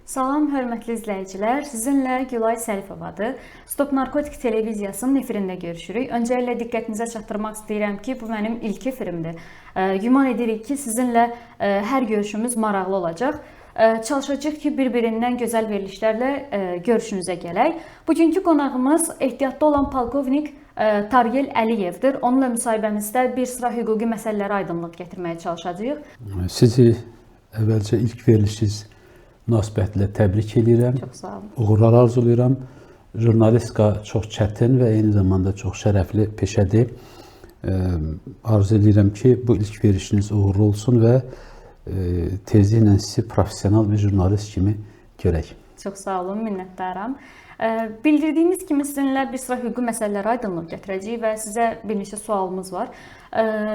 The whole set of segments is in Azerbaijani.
Salam, hörmətli izləyicilər. Sizinlə Gülay Səlifovadır. Stop Narkotik televiziyasının efirində görüşürük. Öncəliklə diqqətinizə çatdırmaq istəyirəm ki, bu mənim ilk efirimdir. Güman edirik ki, sizinlə hər görüşümüz maraqlı olacaq. Çalışacağıq ki, bir-birindən gözəl verilişlərlə görüşünüzə gələk. Bugünkü qonağımız ehtiyatda olan polkovnik Taryel Əliyevdir. Onunla müsahibəmizdə bir sıra hüquqi məsələlərə aydınlıq gətirməyə çalışacağıq. Sizi əvvəlcə ilk verilişiniz münasibətilə təbrik edirəm. Çox sağ olun. Uğurlar arzulayıram. Jurnalistika çox çətin və eyni zamanda çox şərəfli peşədir. Arzu edirəm ki, bu ilk verilişiniz uğurlu olsun və tezliklə sizi professional bir jurnalist kimi görək. Çox sağ olun, minnətdaram. Bildirdiyiniz kimi sizinlə bir sıra hüquqi məsələlərə aydınlıq gətirəcəyik və sizə bir neçə sualımız var.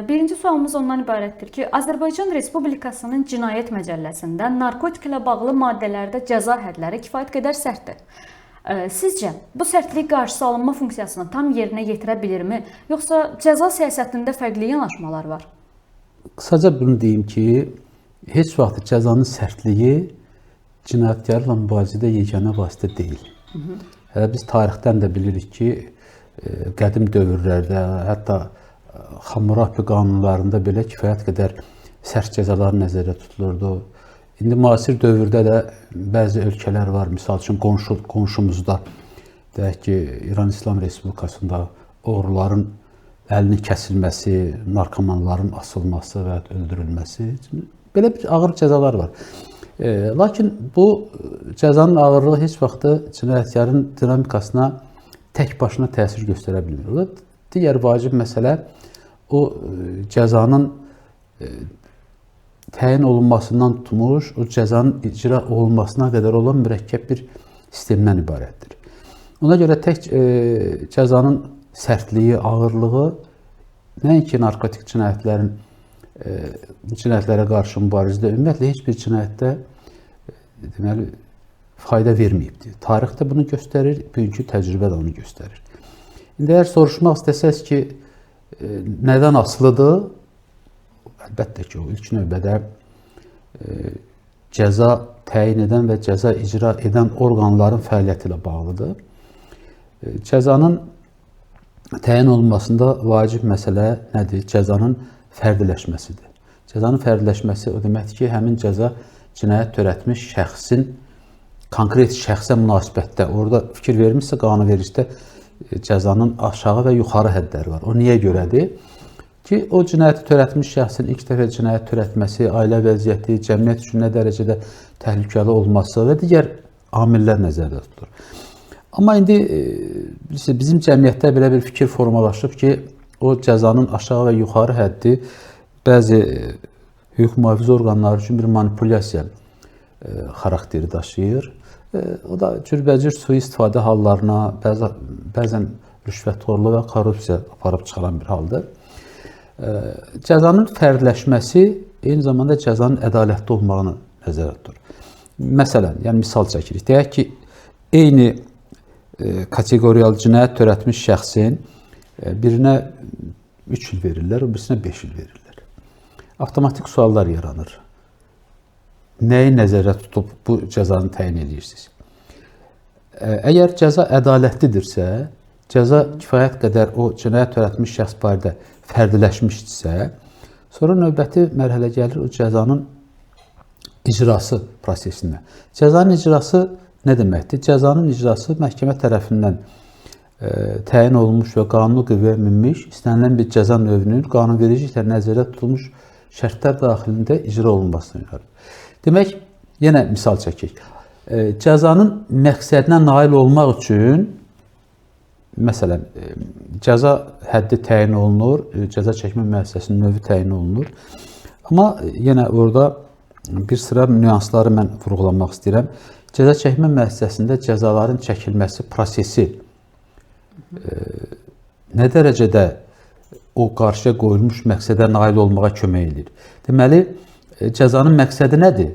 Birinci sualımız ondan ibarətdir ki, Azərbaycan Respublikasının Cinayət Məcəlləsində narkotiklə bağlı maddələrdə cəza hədləri kifayət qədər sərtdir. Sizcə, bu sərtlik qarşısı alınma funksiyasını tam yerinə yetirə bilirmi, yoxsa cəza siyasətində fərqli yanaşmalar var? Qısaca bunu deyim ki, heç vaxt cəzanın sərtliyi cinayətkarla mübarizədə yeganə vasitə deyil. Hələ biz tarixdən də bilirik ki, qədim dövrlərdə, hətta Hammurapi qanunlarında belə kifayət qədər sərt cəzalar nəzərdə tutulurdu. İndi müasir dövrdə də bəzi ölkələr var, misal üçün qonşumuzda, deyək ki, İran İslam Respublikasında oğruların əlinin kəsilməsi, narkomanların asılması və öldürülməsi, belə bir ağır cəzalar var. Lakin bu cəzanın ağırlığı heç vaxt cinayətkarın dinamikasına tək başına təsir göstərə bilmir. Digər vacib məsələ o cəzanın təyin olunmasından tutmuş, o cəzanın icra olunmasına qədər olan mürəkkəb bir sistemdən ibarətdir. Ona görə tək cəzanın sərtliyi, ağırlığı nəinki narkotik cinayətlərə qarşı mübarizədə, ümumiyyətlə heç bir cinayətdə deməli, fayda verməyibdir. Tarix də bunu göstərir, bugünkü təcrübə də onu göstərir. İndi əgər soruşmaq istəsəz ki, nədən asılıdır? Əlbəttə ki, o ilk növbədə cəza təyin edən və cəza icra edən orqanların fəaliyyəti ilə bağlıdır. Cəzanın təyin olunmasında vacib məsələ nədir? Cəzanın fərdiləşməsidir. Cəzanın fərdiləşməsi o deməkdir ki, həmin cəza cinayət törətmiş şəxsin konkret şəxsə münasibətdə, orada fikir vermişsə, qanunvericidə cəzanın aşağı və yuxarı hədləri var. O niyə görədir? Ki, o cinayəti törətmiş şəxsin ilk dəfə cinayət törətməsi, ailə vəziyyəti, cəmiyyət üçün nə dərəcədə təhlükəli olması və digər amillər nəzərdə tutulur. Amma indi bizim cəmiyyətdə belə bir fikir formalaşıb ki, o cəzanın aşağı və yuxarı həddi bəzi hüquq mühafizə orqanları üçün bir manipulyasiya xarakteri daşıyır. O da cürbəcür sui-istifadə hallarına, bəzən rüşvətxorluq və korrupsiya aparıb çıxaran bir haldır. Cəzanın fərdiləşməsi eyni zamanda cəzanın ədalətli olmağını nəzərdə tutur. Məsələn, yəni misal çəkirik. Deyək ki, eyni kateqoriyal cinayət törətmiş şəxsin birinə 3 il verirlər, o birisinə 5 il verirlər. Avtomatik suallar yaranır. Nəyi nəzərdə tutub bu cəzanı təyin edirsiniz? Əgər cəza ədalətlidirsə, cəza kifayət qədər o cinayət törətmiş şəxs barədə fərdiləşmişdirsə, sonra növbəti mərhələ gəlir o cəzanın icrası prosesinə. Cəzanın icrası nə deməkdir? Cəzanın icrası məhkəmə tərəfindən təyin olunmuş və qanuni qüvvəyə minmiş, istənilən bir cəza növünün qanunvericiliklə nəzərdə tutulmuş şərtlər daxilində icra olunmasına yönəlir. Demək, yenə misal çəkək. Cəzanın məqsədinə nail olmaq üçün, məsələn, cəza həddi təyin olunur, cəza çəkmə müəssisəsinin növü təyin olunur. Amma yenə orada bir sıra nüansları mən vurğulamaq istəyirəm. Cəza çəkmə müəssisəsində cəzaların çəkilməsi prosesi nə dərəcədə o qarşıya qoyulmuş məqsədə nail olmağa kömək edir? Deməli, cəzanın məqsədi nədir?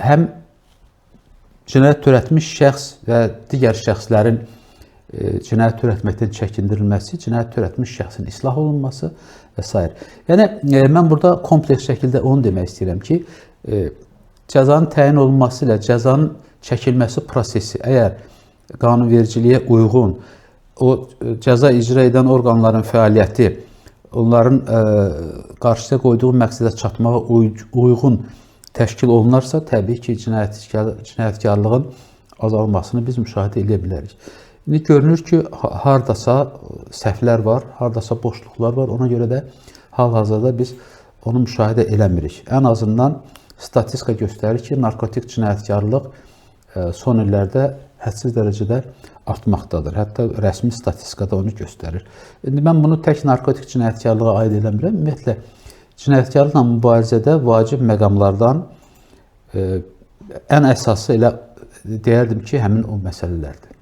Həm cinayət törətmiş şəxs və digər şəxslərin cinayət törətməkdən çəkindirilməsi, cinayət törətmiş şəxsin islah olunması və s. Yəni, mən burada kompleks şəkildə onu demək istəyirəm ki, cəzanın təyin olunması ilə cəzanın çəkilməsi prosesi əgər qanunvericiliyə uyğun, o cəza icra edən orqanların fəaliyyəti onların qarşıya qoyduğu məqsədə çatmağa uyğun təşkil olunarsa, təbii ki, cinayətkarlığın azalmasını biz müşahidə edə bilərik. İndi görünür ki, hardasa səhvlər var, hardasa boşluqlar var. Ona görə də hal-hazırda biz onu müşahidə eləmirik. Ən azından statistika göstərir ki, narkotik cinayətkarlıq son illərdə hədsiz dərəcədə artmaqdadır. Hətta rəsmi statistikada onu göstərir. İndi mən bunu tək narkotik cinayətkarlığa aid eləmirəm. Ümumiyyətlə, cinayətkarlıqla mübarizədə vacib məqamlardan ən əsası elə deyərdim ki, həmin o məsələlərdir.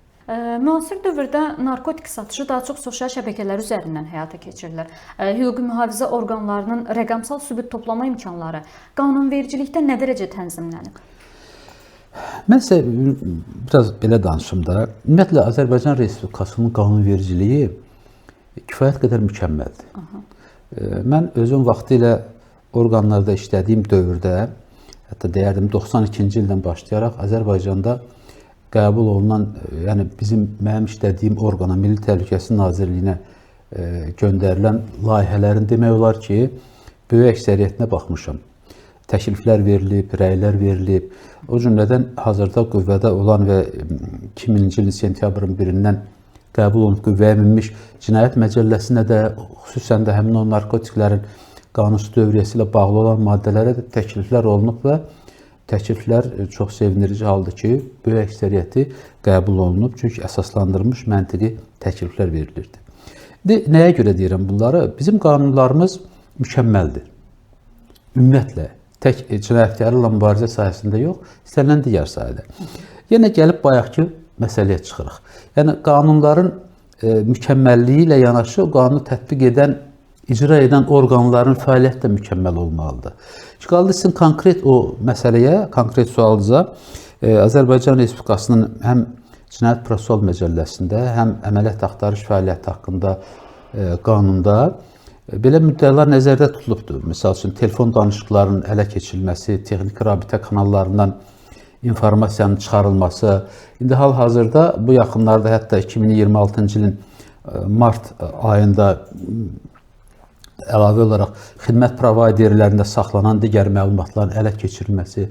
Müasir dövrdə narkotik satışı daha çox sosial şəbəkələr üzərindən həyata keçirilir. Hüquqi mühafizə orqanlarının rəqəmsal sübut toplama imkanları qanunvericilikdə nə dərəcə tənzimlənib? Mən isə biraz belə danışım da. Ümumiyyətlə, Azərbaycan Respublikasının qanunvericiliyi kifayət qədər mükəmməldir. Mən özüm vaxtilə orqanlarda işlədiyim dövrdə, hətta deyərdim 92-ci ildən başlayaraq Azərbaycanda qəbul olunan, yəni mənim işlədiyim orqana, Milli Təhlükəsizlik Nazirliyinə göndərilən layihələrin demək olar ki, böyük əksəriyyətinə baxmışam. Təkliflər verilib, rəylər verilib. O cümlədən hazırda qüvvədə olan və 2000-ci ilin sentyabrın 1-dən qəbul olunub qüvvəyə minmiş Cinayət Məcəlləsinə də, xüsusən də həmin o narkotiklərin qanunsuz dövriyyəsi ilə bağlı olan maddələrə də təkliflər olunub və təkliflər çox sevindirici haldır ki, böyük əksəriyyəti qəbul olunub, çünki əsaslandırılmış məntiqi təkliflər verilirdi. İndi nəyə görə deyirəm bunları? Bizim qanunlarımız mükəmməldir. Ümumiyyətlə, tək cinayətkarlıqla mübarizə sahəsində yox, istənilən digər sahədə. Yenə gəlib bayaqki məsələyə çıxırıq. Yəni, qanunların mükəmməlliyi ilə yanaşı, o qanunu tətbiq edən, icra edən orqanların fəaliyyəti də mükəmməl olmalıdır. Qaldı sizin konkret o məsələyə, konkret sualınıza Azərbaycan Respublikasının həm Cinayət Prosessual Məcəlləsində, həm əməliyyat axtarış fəaliyyəti haqqında qanunda belə müddəalar nəzərdə tutulubdur. Misal üçün, telefon danışıqlarının ələ keçirilməsi, texniki rabitə kanallarından informasiyanın çıxarılması. İndi hal-hazırda bu yaxınlarda hətta 2026-cı ilin mart ayında əlavə olaraq xidmət provayderlərində saxlanan digər məlumatların ələ keçirilməsi,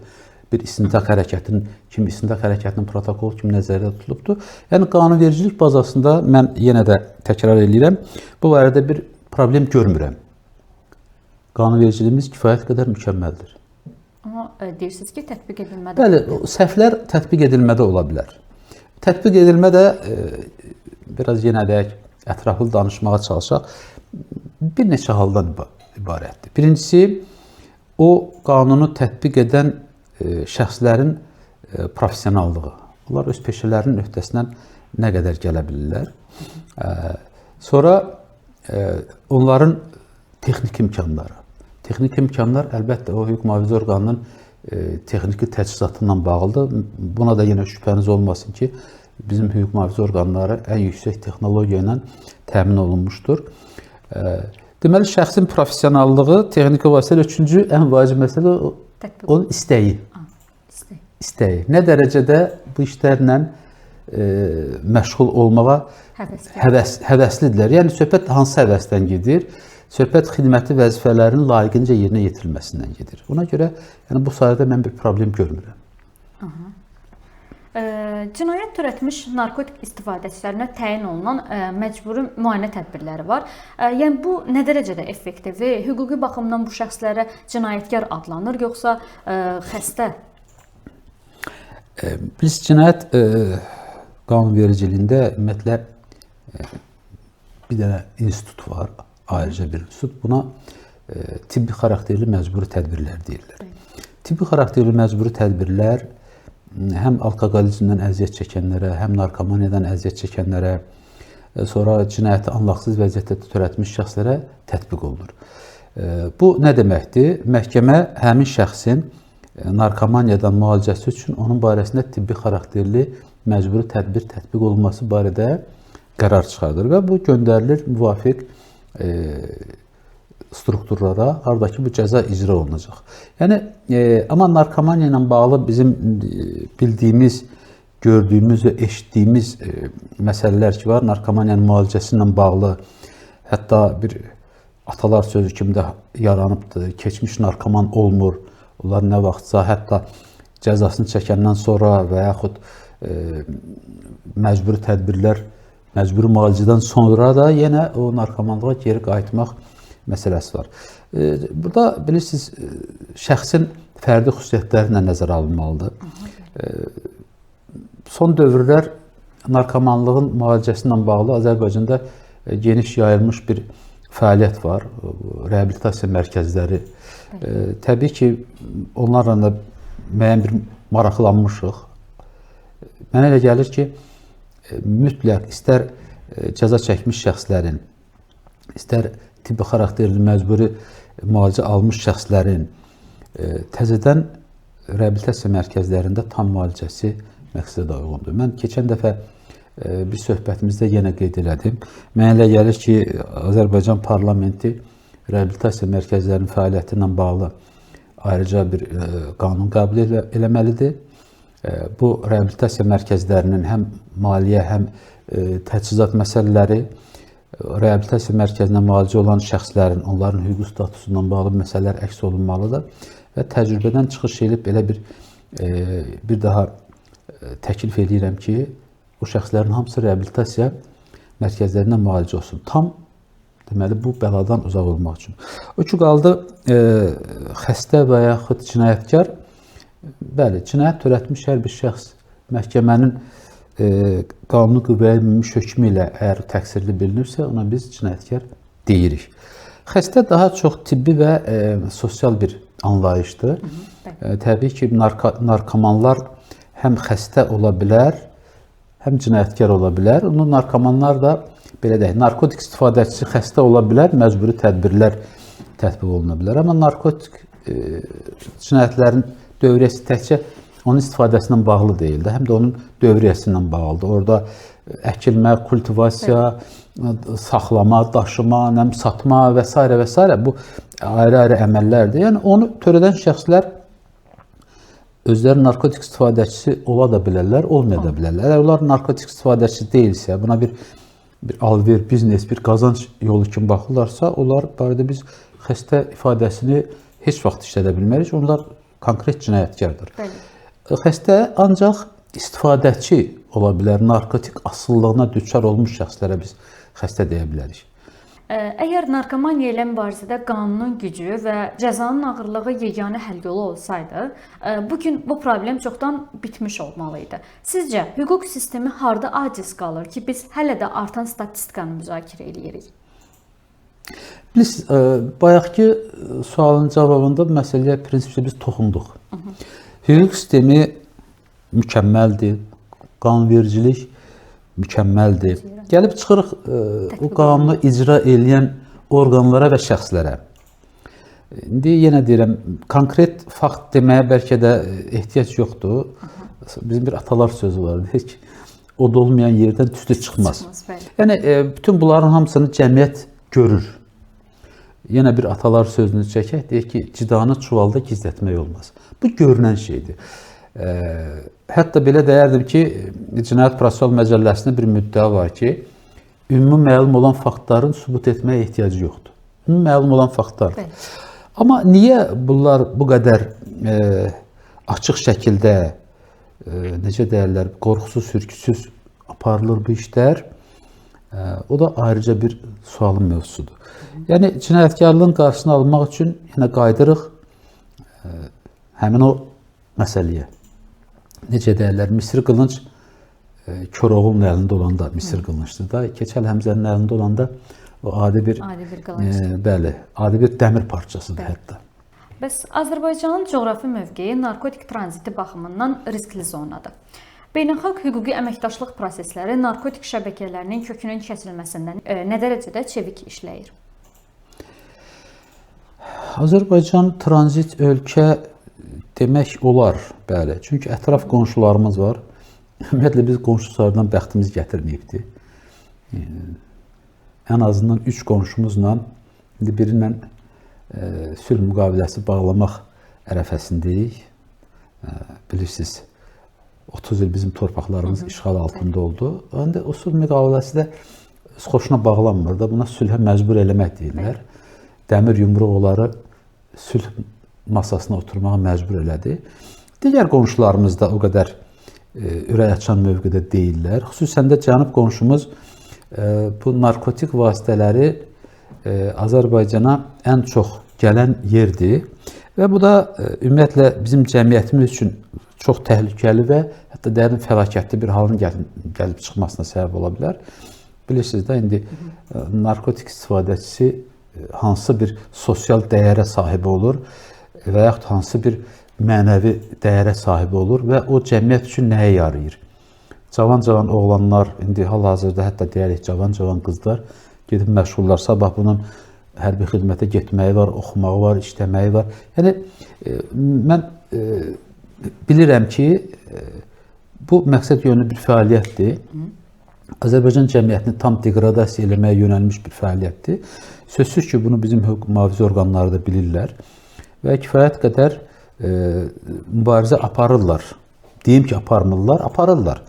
bir istintaq hərəkətinin protokolu kimi nəzərdə tutulubdur. Yəni, qanunvericilik bazasında mən yenə də təkrar edirəm, bu barədə bir problem görmürəm. Qanunvericiliyimiz kifayət qədər mükəmməldir. Amma deyirsiniz ki, tətbiq edilmədə... Bəli, səhvlər tətbiq edilmədə ola bilər. Tətbiq edilmədə, biraz yenə deyək, ətraflı danışmağa çalışaq, bir neçə haldan ibarətdir. Birincisi, o qanunu tətbiq edən şəxslərin professionallığı. Onlar öz peşələrinin öhdəsindən nə qədər gələ bilirlər. Sonra onların texniki imkanları. Texniki imkanlar əlbəttə o hüquq mühafizə orqanının texniki təchizatı ilə bağlıdır. Buna da yenə şübhəniz olmasın ki, bizim hüquq mühafizə orqanları ən yüksək texnologiya ilə təmin olunmuşdur. Deməli, şəxsin professionallığı, texniki vasitələ üçüncü ən vacib məsələ onun istəyi. İstəyi. Nə dərəcədə bu işlərlə məşğul olmağa həvəslidirlər. Yəni, söhbət hansı həvəsdən gedir? Söhbət xidməti vəzifələrinin layiqincə yerinə yetirilməsindən gedir. Ona görə bu sahədə mən bir problem görmürəm. Cinayət törətmiş narkotik istifadəçilərinə təyin olunan məcburi müayinə tədbirləri var. Yəni, bu nə dərəcədə effektivdir? Hüquqi baxımdan bu şəxslərə cinayətkar adlanır, yoxsa xəstə? Biz cinayət qanunvericiliyində ümumiyyətlə bir dənə institut var, ayrıca bir institut. Buna tibbi xarakterli məcburi tədbirlər deyirlər. Tibbi xarakterli məcburi tədbirlər həm alkoqolizmdən əziyyət çəkənlərə, həm narkomaniyadan əziyyət çəkənlərə, sonra cinayəti anlaqsız vəziyyətdə törətmiş şəxslərə tətbiq olunur. Bu nə deməkdir? Məhkəmə həmin şəxsin narkomaniyadan müalicəsi üçün onun barəsində tibbi xarakterli məcburi tədbir tətbiq olunması barədə qərar çıxardır və bu göndərilir müvafiq strukturlara, hardakı bu cəza icra olunacaq. Yəni, amma narkomaniya ilə bağlı bizim bildiyimiz, gördüyümüz və eşitdiyimiz məsələlər ki var, narkomaniyanın müalicəsi ilə bağlı, hətta bir atalar sözü kimi də yaranıbdır, keçmiş narkoman olmur, onlar nə vaxtsa, hətta cəzasını çəkəndən sonra və yaxud məcburi tədbirlər, məcburi müalicədən sonra da yenə o narkomanlığa geri qayıtmaq məsələsi var. Burada bilirsiniz, şəxsin fərdi xüsusiyyətləri ilə nəzərə alınmalıdır. Son dövrlər narkomanlığın müalicəsi ilə bağlı Azərbaycanda geniş yayılmış bir fəaliyyət var, reabilitasiya mərkəzləri. Təbii ki, onlarla da müəyyən bir maraqlanmışıq. Mənə elə gəlir ki, mütləq istər cəza çəkmiş şəxslərin, istər tibbi xarakterli məcburi müalicə almış şəxslərin təzədən reabilitasiya mərkəzlərində tam müalicəsi məqsədə uyğundur. Mən keçən dəfə bir söhbətimizdə yenə qeyd elədim. Mənə elə gəlir ki, Azərbaycan parlamenti reabilitasiya mərkəzlərinin fəaliyyəti ilə bağlı ayrıca bir qanun qəbul eləməlidir. Bu reabilitasiya mərkəzlərinin həm maliyyə, həm təchizat məsələləri, reabilitasiya mərkəzinə müalicə olan şəxslərin, onların hüquqi statusu ilə bağlı məsələlər əks olunmalıdır və təcrübədən çıxış edib belə bir daha təklif edirəm ki, o şəxslərin hamısı reabilitasiya mərkəzlərindən müalicə olsun. Tam, deməli, bu bəladan uzaq olmaq üçün. O ki, qaldı xəstə və yaxud cinayətkar, bəli, cinayət törətmiş hər bir şəxs məhkəmənin qanuni qüvvəyə minmiş hökmü ilə əgər təqsirli bilinirsə, ona biz cinayətkar deyirik. Xəstə daha çox tibbi və sosial bir anlayışdır. Təbii ki, narkomanlar həm xəstə ola bilər, həm cinayətkar ola bilər. Onun narkomanlar da, belə deyək, narkotik istifadəçisi xəstə ola bilər, məcburi tədbirlər tətbiq oluna bilər. Amma narkotik cinayətlərin dövriyyəsi təkcə onun istifadəsindən bağlı deyil də, həm də onun dövriyyəsindən bağlıdır. Orada əkilmə, kultivasiya, saxlama, daşıma, satma və s. və s. bu ayrı-ayrı əməllərdir. Yəni, onu törədən şəxslər özləri narkotik istifadəçisi ola da bilərlər, olmaya da bilərlər. Əgər onlar narkotik istifadəçisi deyilsə, buna bir alver, biznes, bir qazanc yolu kimi baxırlarsa, onlar barədə biz xəstə ifadəsini heç vaxt işlədə bilmərik. Onlar konkret cinayətkardır. Xəstə ancaq istifadəçi ola bilər, narkotik asıllığına düçar olmuş şəxslərə biz xəstə deyə bilərik. Əgər narkomaniya ilə mübarizədə qanunun gücü və cəzanın ağırlığı yeganə həll yolu olsaydı, bugün bu problem çoxdan bitmiş olmalı idi. Sizcə, hüquq sistemi harda aciz qalır ki, biz hələ də artan statistikanı müzakirə edirik? Bilirsiniz, bayaqki sualın cavabında məsələyə prinsipcə biz toxunduq. Hüquq sistemi mükəmməldir, qanunvericilik mükəmməldir. Gəlib çıxırıq o qanunu icra edən orqanlara və şəxslərə. İndi yenə deyirəm, konkret fakt deməyə bəlkə də ehtiyac yoxdur. Bizim bir atalar sözü var, deyir ki, od olmayan yerdən tüstü çıxmaz. Yəni, bütün bunların hamısını cəmiyyət görür. Yenə bir atalar sözünü çəkək, deyir ki, cidanı çuvalda gizlətmək olmaz. Bu görünən şeydir. Hətta belə deyərdim ki, Cinayət Prosessual Məcəlləsində bir müddəa var ki, ümumi məlum olan faktların sübut etməyə ehtiyacı yoxdur. Ümumi məlum olan faktlardır. Amma niyə bunlar bu qədər açıq şəkildə, necə deyərlər, qorxusuz, hürküsüz aparılır bu işlər? O da ayrıca bir sualın mövzusudur. Yəni, cinayətkarlığın qarşısını almaq üçün yenə qayıdırıq həmin o məsələyə. Necə deyərlər, Misir qılınc Koroğlunun əlində olanda Misir qılıncdır da, Keçəl Həmzənin əlində olanda o adi bir dəmir parçasıdır hətta. Bəs Azərbaycanın coğrafi mövqeyi narkotik tranziti baxımından riskli zonadır. Beynəlxalq hüquqi əməkdaşlıq prosesləri narkotik şəbəkələrinin kökünün kəsilməsində nə dərəcədə çevik işləyir? Azərbaycan tranzit ölkə demək olar, bəli. Çünki ətraf qonşularımız var. Ümumiyyətlə, biz qonşulardan bəxtimiz gətirməyibdir. Ən azından 3 qonşumuzla, indi birindən sülh müqaviləsi bağlamaq ərəfəsindəyik. Bilirsiniz, 30 il bizim torpaqlarımız işğal altında oldu. İndi o sülh müqaviləsi də xoşuna bağlanmır da, buna sülhə məcbur eləmək deyirlər. Dəmir yumruq onları sülh masasına oturmağa məcbur elədi. Digər qonşularımız da o qədər ürək açan mövqedə deyirlər. Xüsusən də cənub qonşumuz bu narkotik vasitələri Azərbaycana ən çox gələn yerdir. Və bu da ümumiyyətlə bizim cəmiyyətimiz üçün çox təhlükəli və hətta dərin fəlakətli bir halın gəlib çıxmasına səbəb ola bilər. Bilirsiniz də, indi narkotik istifadəçisi hansı bir sosial dəyərə sahib olur və yaxud hansı bir mənəvi dəyərə sahib olur və o cəmiyyət üçün nəyə yarayır? Cavan-cavan oğlanlar, indi hal-hazırda hətta deyərik cavan-cavan qızlar gedib məşğullar, sabah bunun hərbi xidmətə getməyi var, oxumağı var, işləməyi var. Yəni, mən bilirəm ki, bu məqsəd yönlü bir fəaliyyətdir. Azərbaycan cəmiyyətini tam degradasiya eləməyə yönəlmiş bir fəaliyyətdir. Sözsüz ki, bunu bizim hüquq mühafizə orqanları da bilirlər və kifayət qədər mübarizə aparırlar. Deyim ki, aparmırlar, aparırlar.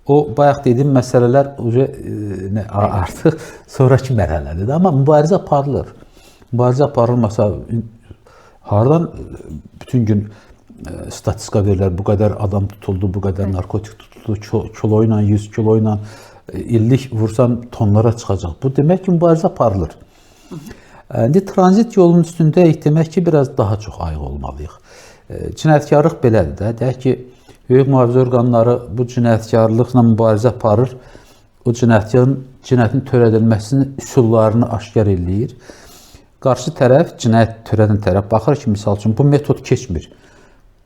O, bayaq dediyim məsələlər artıq sonraki mərhələdir. Amma mübarizə aparılır. Mübarizə aparılmasa, haradan bütün gün statistika verirlər, bu qədər adam tutuldu, bu qədər narkotik tutuldu, kilo ilə, 100 kilo ilə, illik vursan tonlara çıxacaq. Bu demək ki, mübarizə aparılır. İndi tranzit yolunun üstündəyik, demək ki, biraz daha çox ayıq olmalıyıq. Cinayətkarlıq belədir də, deyək ki, hüquq mühafizə orqanları bu cinayətkarlıqla mübarizə aparır, o cinayətin törədilməsinin üsullarını aşkar eləyir. Qarşı tərəf, cinayət törədən tərəf baxır ki, misal üçün, bu metod keçmir.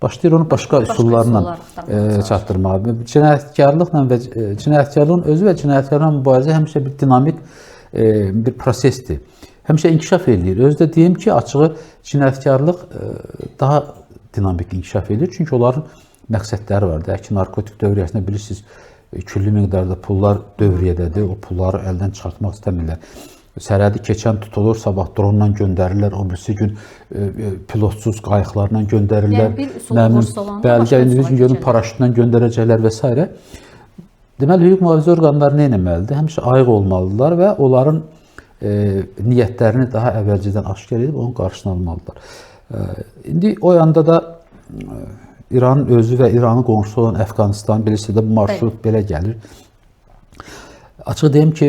Başlayır onu başqa üsullarla çatdırmağa. Cinayətkarlıqla və cinayətkarlığın özü və cinayətkarlıqla mübarizə həmişə bir dinamik bir prosesdir. Həmişə inkişaf eləyir. Özü də deyim ki, açığı cinayətkarlıq daha dinamik inkişaf edir. Çünki onların məqsədləri var. Deyək ki, narkotik dövriyyəsində bilirsiniz, külli miqdarda pullar dövriyyədədir. O pulları əldən çıxartmaq istəmirlər. Sərhədi keçən tutulur, sabah dronla göndərirlər, o birisi gün pilotsuz qayıqlarla göndərirlər. Yəni bir üsul olursa olanda başqa üsul görün paraşütlə göndərəcəklər və s. Deməli, hüquq mühafizə orqanları nə etməlidir? Həmişə ayıq olmalıdırlar və onların niyyətlərini daha əvvəlcədən aşkar edib onun qarşısını almalıdırlar. İndi o yanda da İranın özü və İranın qonşusu olan Əfqanistan, bilirsiniz də bu marşrut belə gəlir. Açıq deyim ki,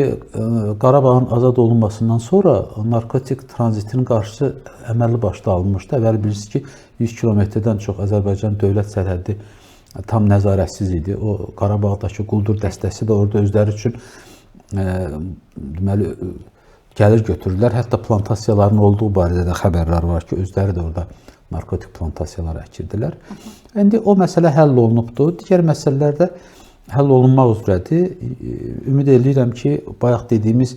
Qarabağın azad olunmasından sonra narkotik tranzitinin qarşısı əməlli başda alınmışdı. Əvvəl bilirsiniz ki, 100 kilometrdən çox Azərbaycan dövlət sərhədi tam nəzarətsiz idi. O Qarabağdakı quldur dəstəsi də orada özləri üçün deməli gəlir götürürlər. Hətta plantasiyaların olduğu barədə də xəbərlər var ki, özləri də orada narkotik plantasiyaları əkirdilər. İndi o məsələ həll olunubdur. Digər məsələlər də həll olunmaq üzrədir. Ümid edirəm ki, bayaq dediyimiz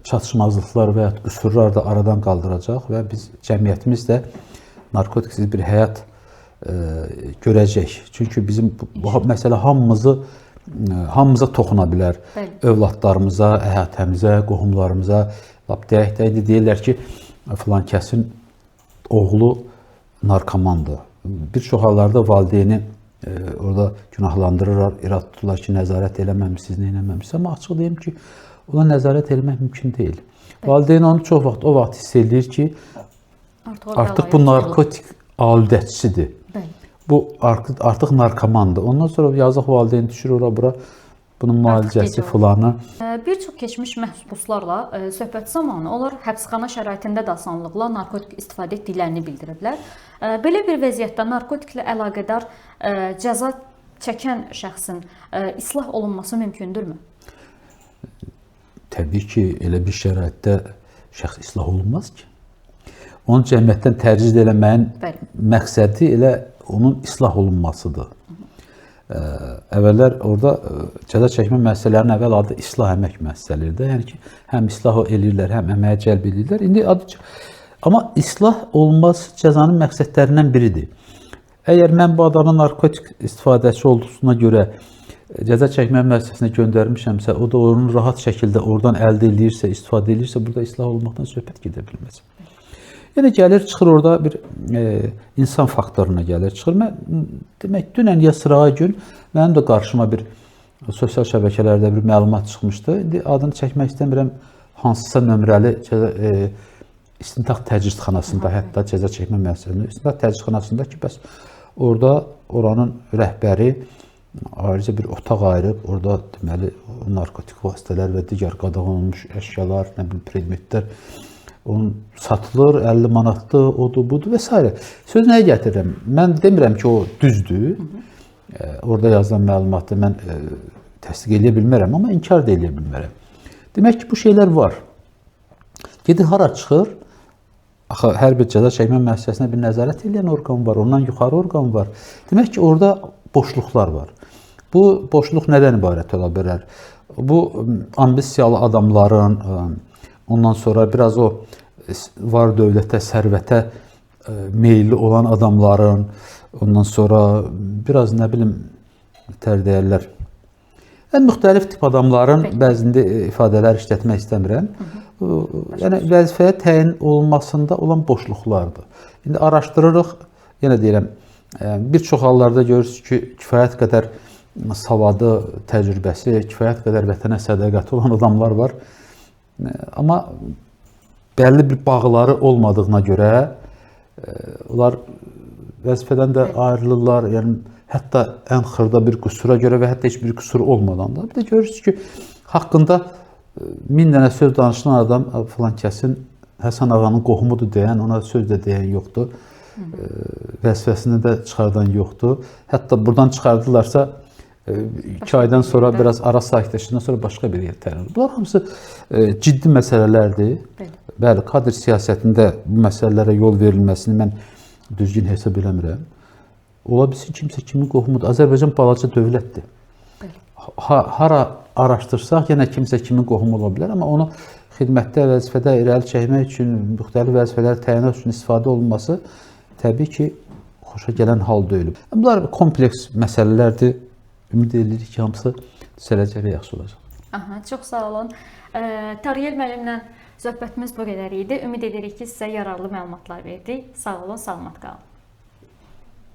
çatışmazlıqlar və ya qüsurlar da aradan qaldıracaq və biz cəmiyyətimiz də narkotiksiz bir həyat görəcək. Çünki bizim bu məsələ hamımıza toxuna bilər. Övladlarımıza, əhatəmizə, qohumlarımıza. Deyək də, indi deyirlər ki, filan kəsin oğlu narkomandır. Bir çox hallarda valideyni orada günahlandırırlar, irad tuturlar ki, nəzarət eləməmişsiniz, nə eləməmişsiniz. Amma açıq deyim ki, ona nəzarət eləmək mümkün deyil. Valideyn onu çox vaxt o vaxt hiss edir ki, artıq bu narkotik aludəçisidir. Bu artıq narkomandır. Ondan sonra yazıq valideyn düşür ora-bura, bunun müalicəsi filanı. Bir çox keçmiş məhbuslarla söhbət zamanı onlar həbsxana şəraitində də asanlıqla narkotik istifadə etdiklərini bildiriblər. Belə bir vəziyyətdə narkotiklə əlaqədar cəza çəkən şəxsin islah olunması mümkündürmü? Təbii ki, elə bir şəraitdə şəxs islah olunmaz ki. Onun cəmiyyətdən təcrid eləməyin məqsədi elə onun islah olunmasıdır. Əvvəllər orada cəza çəkmə məsələlərinin əvvəl adı islah əmək məsələsidir. Yəni ki, həm islah eləyirlər, həm əməyə cəlb edirlər. Amma islah olunmaz cəzanın məqsədlərindən biridir. Əgər mən bu adamın narkotik istifadəçi olduğuna görə cəza çəkmə müəssisəsinə göndərmişəmsə, o da onu rahat şəkildə oradan əldə edirsə, istifadə edirsə, burada islah olmaqdan söhbət gedə bilməz. Yəni gəlir, çıxır orada bir insan faktoruna gəlir, çıxır. Mən demək dünən ya sırağa gün mənim də qarşıma bir sosial şəbəkələrdə bir məlumat çıxmışdı. İndi adını çəkmək istəmirəm. Hansısa nömrəli istintaq təcridxanasında, hətta cəza çəkmə müəssisəsində, istintaq təcridxanasında ki, bəs orada oranın rəhbəri ayrıca bir otaq ayırıb, orada deməli narkotik vasitələr və digər qadağan olunmuş əşyalar, nə bilim predmetlər onun satılır, 50 manatdır, odur, budur və s. Söz nəyə gətirirəm? Mən demirəm ki, o düzdür. Orada yazılan məlumatı mən təsdiq edə bilmərəm, amma inkar da edə bilmərəm. Demək ki, bu şeylər var. Gedir, hara çıxır? Axı, hər bir cəza çəkmə müəssisəsinə bir nəzarət edən orqan var, ondan yuxarı orqan var. Demək ki, orada boşluqlar var. Bu boşluq nədən ibarət ola bilər? Bu ambisiyalı adamların, ondan sonra biraz o var dövlətə, sərvətə meyilli olan adamların, ondan sonra biraz nə bilim deyərlər, müxtəlif tip adamların bəzində ifadələr işlətmək istəmirəm. Yəni vəzifəyə təyin olunmasında olan boşluqlardır. İndi araşdırırıq, yenə deyirəm, bir çox hallarda görürsünüz ki, kifayət qədər savadı, təcrübəsi, kifayət qədər vətənə sədaqəti olan adamlar var. Amma bəlli bir bağları olmadığına görə onlar vəzifədən də ayrılırlar. Yəni hətta ən xırda bir qüsura görə və hətta heç bir qüsur olmadan da. Bir də görürsünüz ki, haqqında 1000 dənə söz danışılan adam filan kəsin Həsən ağanın qohumudur deyən, ona söz də deyən yoxdur. Vəzifəsini də çıxardan yoxdur. Hətta buradan çıxardılarsa 2 aydan sonra biraz ara sakitləşəndən sonra başqa bir yer təyin olur. Bunlar hamısı ciddi məsələlərdir. Bəli, kadr siyasətində bu məsələlərə yol verilməsini mən düzgün hesab eləmirəm. Ola bilsin kimsə kimin qohumudur. Azərbaycan balaca dövlətdir. Hara araşdırsaq, yenə kimsə kimin qohumu ola bilər, amma onu xidmətdə, vəzifədə irəli çəkmək üçün, müxtəlif vəzifələr təyinat üçün istifadə olunması təbii ki, xoşa gələn hal deyil. Bunlar kompleks məsələlərdir. Ümid edirik ki, hamısı düzələcək və yaxşı olacaq. Aha, çox sağ olun. Tariyel müəllimlə söhbətimiz bu qədər idi. Ümid edirik ki, sizə yararlı məlumatlar verdik. Sağ olun, salamat qalın.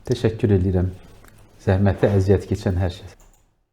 Təşəkkür edirəm. Zəhməti, əziyyət keçən hər şey.